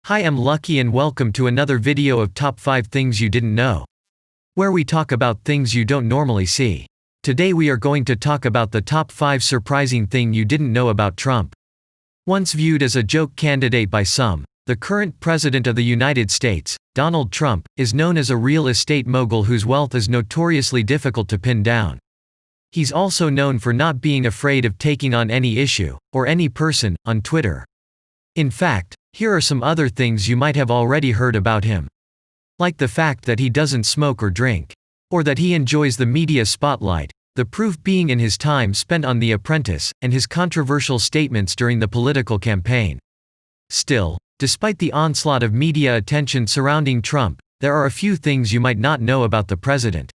Hi, I'm Lucky and welcome to another video of Top 5 Things You Didn't Know, where we talk about things you don't normally see. Today we are going to talk about the top 5 surprising thing you didn't know about Trump. Once viewed as a joke candidate by some, the current president of the United States, Donald Trump, is known as a real estate mogul whose wealth is notoriously difficult to pin down. He's also known for not being afraid of taking on any issue, or any person, on Twitter. In fact, here are some other things you might have already heard about him. Like the fact that he doesn't smoke or drink. Or that he enjoys the media spotlight, the proof being in his time spent on The Apprentice, and his controversial statements during the political campaign. Still, despite the onslaught of media attention surrounding Trump, there are a few things you might not know about the president.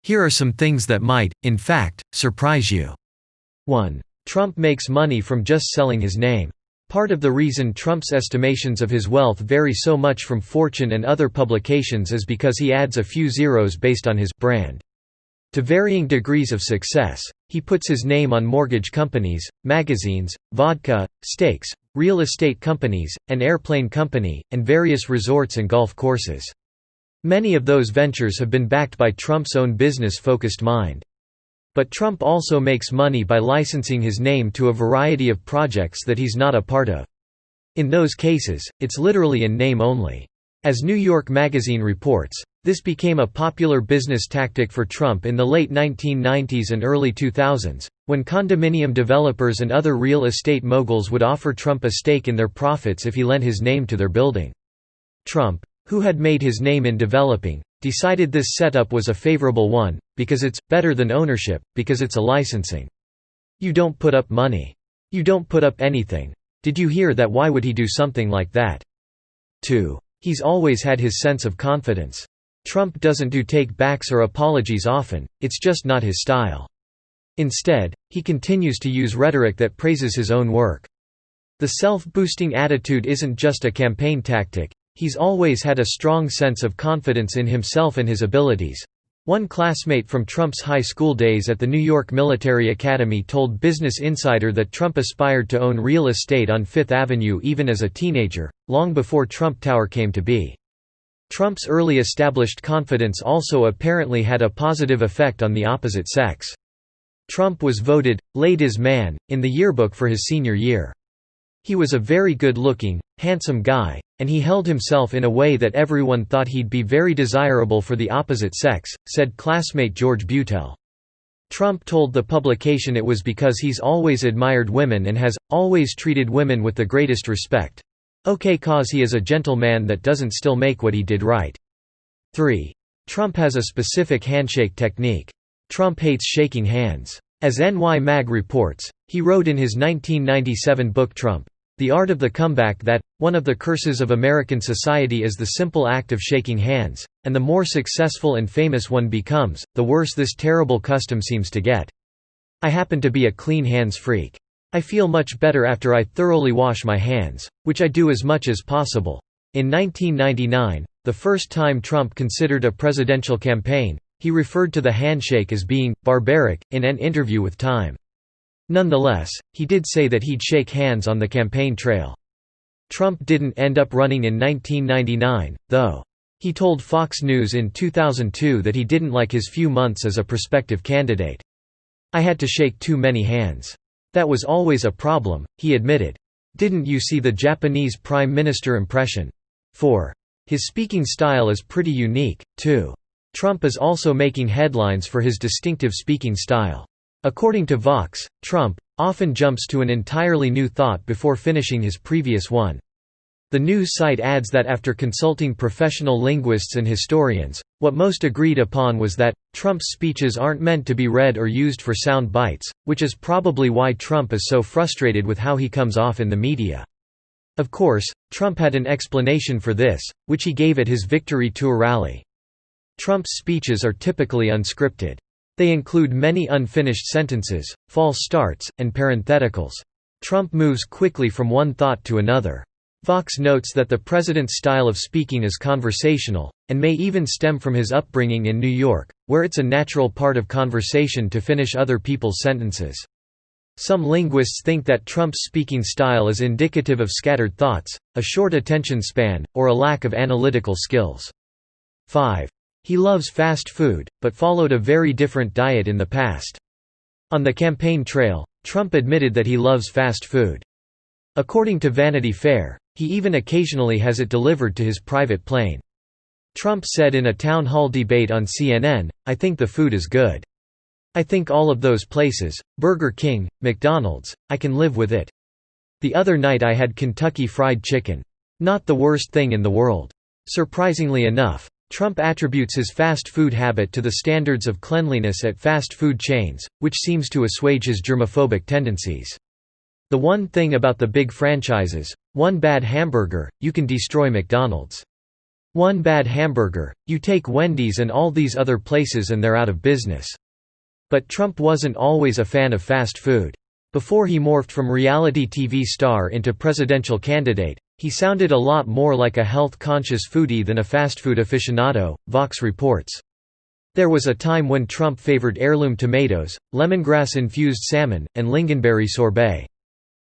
Here are some things that might, in fact, surprise you. 1. Trump makes money from just selling his name. Part of the reason Trump's estimations of his wealth vary so much from Fortune and other publications is because he adds a few zeros based on his brand. To varying degrees of success, he puts his name on mortgage companies, magazines, vodka, steaks, real estate companies, an airplane company, and various resorts and golf courses. Many of those ventures have been backed by Trump's own business-focused mind. But Trump also makes money by licensing his name to a variety of projects that he's not a part of. In those cases, it's literally in name only. As New York Magazine reports, this became a popular business tactic for Trump in the late 1990s and early 2000s, when condominium developers and other real estate moguls would offer Trump a stake in their profits if he lent his name to their building. Trump, who had made his name in developing, decided this setup was a favorable one, because it's better than ownership, because it's a licensing. You don't put up money. You don't put up anything. Did you hear that? Why would he do something like that? 2. He's always had his sense of confidence. Trump doesn't do take-backs or apologies often, it's just not his style. Instead, he continues to use rhetoric that praises his own work. The self-boosting attitude isn't just a campaign tactic. He's always had a strong sense of confidence in himself and his abilities. One classmate from Trump's high school days at the New York Military Academy told Business Insider that Trump aspired to own real estate on Fifth Avenue even as a teenager, long before Trump Tower came to be. Trump's early established confidence also apparently had a positive effect on the opposite sex. Trump was voted ladies' man in the yearbook for his senior year. He was a very good-looking, handsome guy, and he held himself in a way that everyone thought he'd be very desirable for the opposite sex, said classmate George Butel. Trump told the publication it was because he's always admired women and has always treated women with the greatest respect. Okay, cause he is a gentleman that doesn't still make what he did right. 3. Trump has a specific handshake technique. Trump hates shaking hands. As NY Mag reports, he wrote in his 1997 book Trump, The Art of the Comeback that, one of the curses of American society is the simple act of shaking hands, and the more successful and famous one becomes, the worse this terrible custom seems to get. I happen to be a clean hands freak. I feel much better after I thoroughly wash my hands, which I do as much as possible. In 1999, the first time Trump considered a presidential campaign, he referred to the handshake as being barbaric in an interview with Time. Nonetheless, he did say that he'd shake hands on the campaign trail. Trump didn't end up running in 1999, though. He told Fox News in 2002 that he didn't like his few months as a prospective candidate. I had to shake too many hands. That was always a problem, he admitted. Didn't you see the Japanese Prime Minister impression? 4. His speaking style is pretty unique, too. Trump is also making headlines for his distinctive speaking style. According to Vox, Trump often jumps to an entirely new thought before finishing his previous one. The news site adds that after consulting professional linguists and historians, what most agreed upon was that Trump's speeches aren't meant to be read or used for sound bites, which is probably why Trump is so frustrated with how he comes off in the media. Of course, Trump had an explanation for this, which he gave at his victory tour rally. Trump's speeches are typically unscripted. They include many unfinished sentences, false starts, and parentheticals. Trump moves quickly from one thought to another. Vox notes that the president's style of speaking is conversational, and may even stem from his upbringing in New York, where it's a natural part of conversation to finish other people's sentences. Some linguists think that Trump's speaking style is indicative of scattered thoughts, a short attention span, or a lack of analytical skills. 5. He loves fast food, but followed a very different diet in the past. On the campaign trail, Trump admitted that he loves fast food. According to Vanity Fair, he even occasionally has it delivered to his private plane. Trump said in a town hall debate on CNN, "I think the food is good. I think all of those places, Burger King, McDonald's, I can live with it. The other night I had Kentucky Fried Chicken. Not the worst thing in the world." Surprisingly enough, Trump attributes his fast food habit to the standards of cleanliness at fast food chains, which seems to assuage his germophobic tendencies. The one thing about the big franchises: one bad hamburger, you can destroy McDonald's. One bad hamburger, you take Wendy's and all these other places and they're out of business. But Trump wasn't always a fan of fast food. Before he morphed from reality TV star into presidential candidate, he sounded a lot more like a health-conscious foodie than a fast food aficionado, Vox reports. There was a time when Trump favored heirloom tomatoes, lemongrass-infused salmon, and lingonberry sorbet.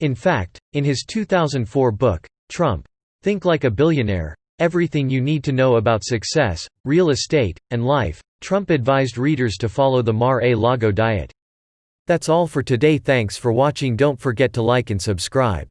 In fact, in his 2004 book, Trump, Think Like a Billionaire: Everything You Need to Know About Success, Real Estate, and Life, Trump advised readers to follow the Mar-a-Lago diet. That's all for today. Thanks for watching. Don't forget to like and subscribe.